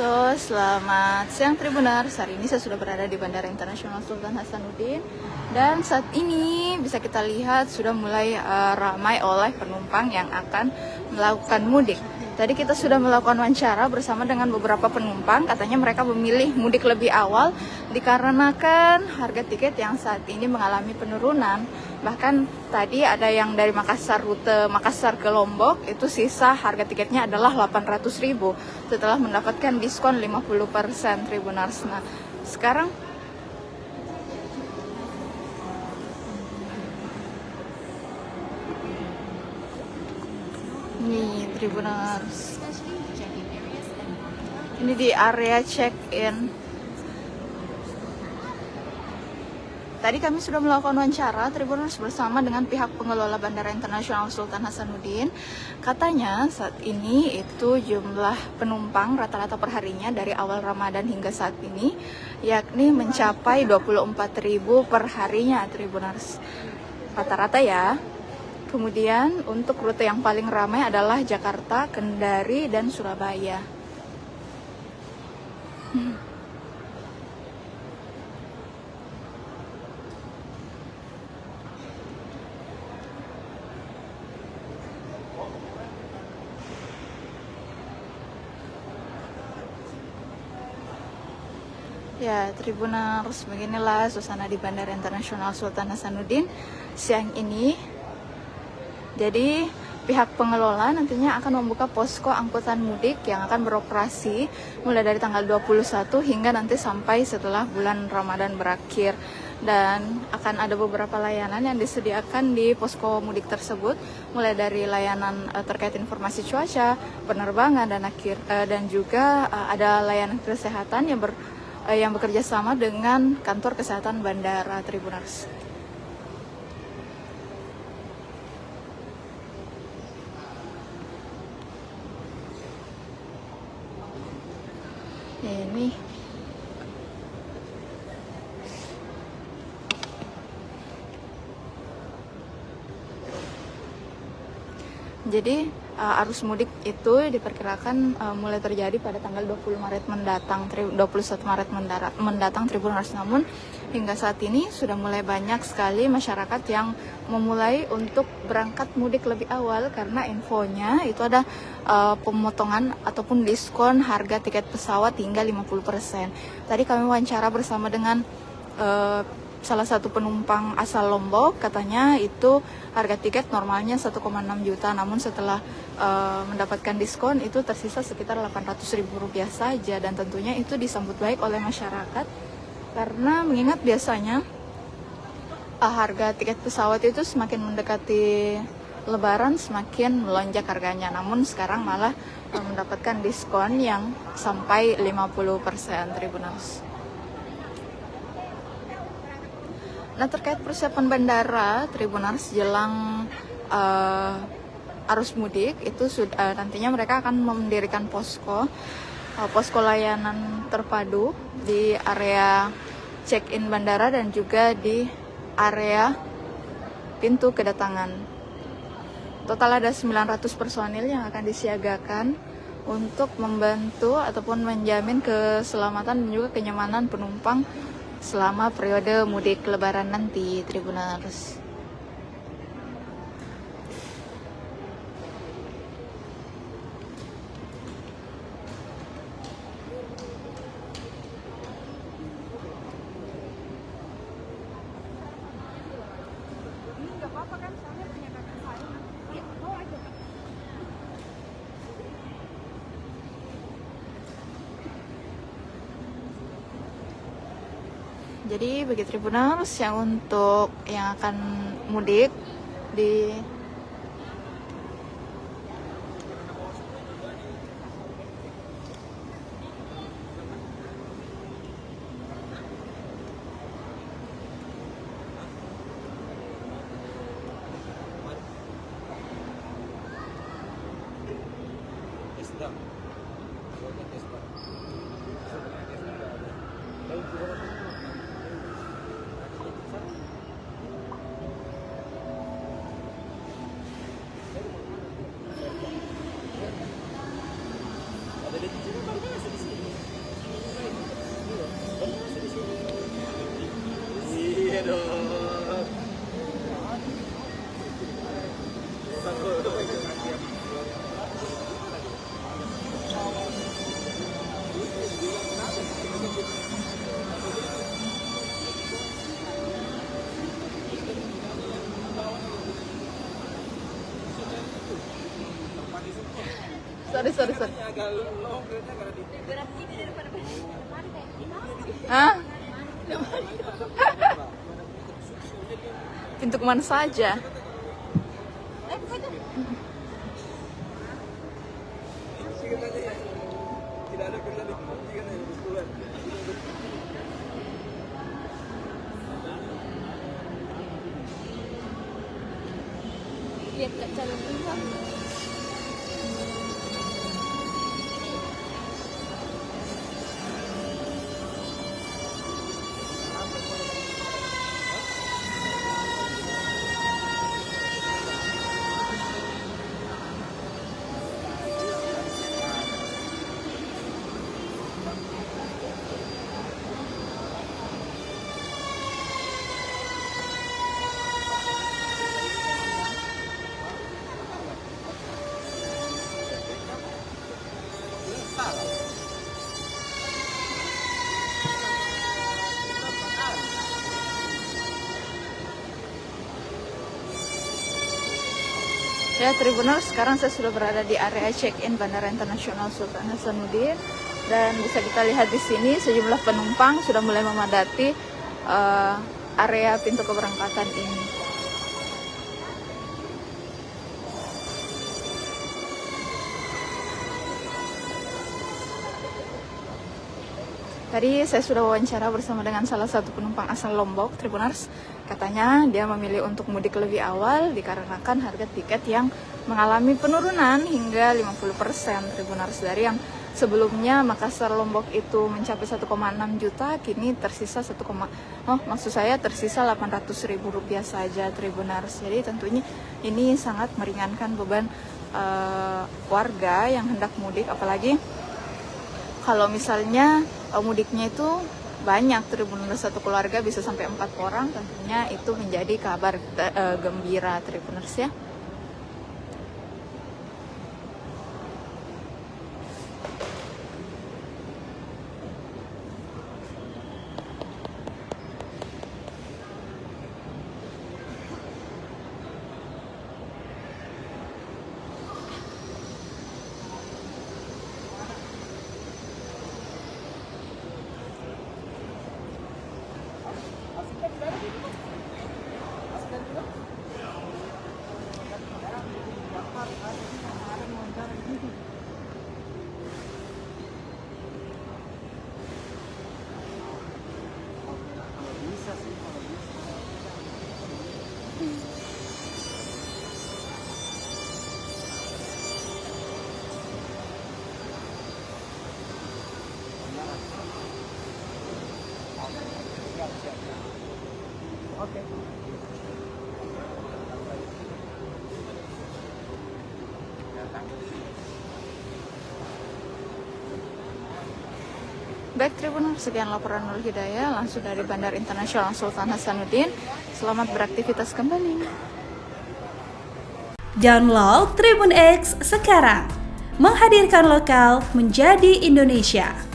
Halo, selamat siang Tribuners. Hari ini saya sudah berada di Bandara Internasional Sultan Hasanuddin. Dan saat ini bisa kita lihat sudah mulai ramai oleh penumpang yang akan melakukan mudik. Tadi kita sudah melakukan wawancara bersama dengan beberapa penumpang. Katanya mereka memilih mudik lebih awal dikarenakan harga tiket yang saat ini mengalami penurunan. Bahkan tadi ada yang dari Makassar, rute Makassar ke Lombok, itu sisa harga tiketnya adalah 800.000 setelah mendapatkan diskon 50% Tribuners. Nah, sekarang nih Tribuners, ini di area check-in. Tadi kami sudah melakukan wawancara Tribuners bersama dengan pihak pengelola Bandara Internasional Sultan Hasanuddin. Katanya saat ini itu jumlah penumpang rata-rata perharinya dari awal Ramadan hingga saat ini yakni mencapai 24.000 per harinya Tribuners. Rata-rata ya. Kemudian untuk rute yang paling ramai adalah Jakarta, Kendari, dan Surabaya. Ya, Tribuners, beginilah suasana di Bandara Internasional Sultan Hasanuddin siang ini. Jadi, pihak pengelola nantinya akan membuka posko angkutan mudik yang akan beroperasi mulai dari tanggal 21 hingga nanti sampai setelah bulan Ramadan berakhir. Dan akan ada beberapa layanan yang disediakan di posko mudik tersebut, mulai dari layanan terkait informasi cuaca, penerbangan, dan juga ada layanan kesehatan yang bekerja sama dengan kantor kesehatan bandara Tribuners. Ini jadi arus mudik itu diperkirakan mulai terjadi pada tanggal 20 Maret mendatang, 21 Maret mendatang Tribuners. Namun hingga saat ini sudah mulai banyak sekali masyarakat yang memulai untuk berangkat mudik lebih awal karena infonya itu ada pemotongan ataupun diskon harga tiket pesawat hingga 50%. Tadi kami wawancara bersama dengan salah satu penumpang asal Lombok, katanya itu harga tiket normalnya 1,6 juta, namun setelah mendapatkan diskon itu tersisa sekitar 800.000 rupiah saja. Dan tentunya itu disambut baik oleh masyarakat karena mengingat biasanya harga tiket pesawat itu semakin mendekati Lebaran semakin melonjak harganya, namun sekarang malah mendapatkan diskon yang sampai 50% Tribuners. Nah, terkait persiapan bandara Tribuners jelang arus mudik itu nantinya mereka akan mendirikan posko layanan terpadu di area check-in bandara dan juga di area pintu kedatangan. Total ada 900 personil yang akan disiagakan untuk membantu ataupun menjamin keselamatan dan juga kenyamanan penumpang selama periode mudik Lebaran nanti Tribuners. Jadi bagi Tribuners yang untuk yang akan mudik di sorry. Hah? Pintu kemana saja? Lihat Kak calon penumpang. Ya Tribuners, sekarang saya sudah berada di area check-in Bandara Internasional Sultan Hasanuddin, dan bisa kita lihat di sini sejumlah penumpang sudah mulai memadati area pintu keberangkatan ini. Tadi saya sudah wawancara bersama dengan salah satu penumpang asal Lombok, Tribuners. Katanya dia memilih untuk mudik lebih awal dikarenakan harga tiket yang mengalami penurunan hingga 50%, Tribuners. Dari yang sebelumnya Makassar Lombok itu mencapai 1,6 juta, kini tersisa tersisa 800.000 rupiah saja, Tribuners. Jadi tentunya ini sangat meringankan beban warga yang hendak mudik, apalagi kalau misalnya mudiknya itu banyak, Tribuners, satu keluarga bisa sampai 4 orang, tentunya itu menjadi kabar gembira, Tribuners ya. Oke. Baik Tribuners, sekian laporan Nur Hidayah langsung dari Bandara Internasional Sultan Hasanuddin. Selamat beraktivitas kembali. Download Tribun X sekarang, menghadirkan lokal menjadi Indonesia.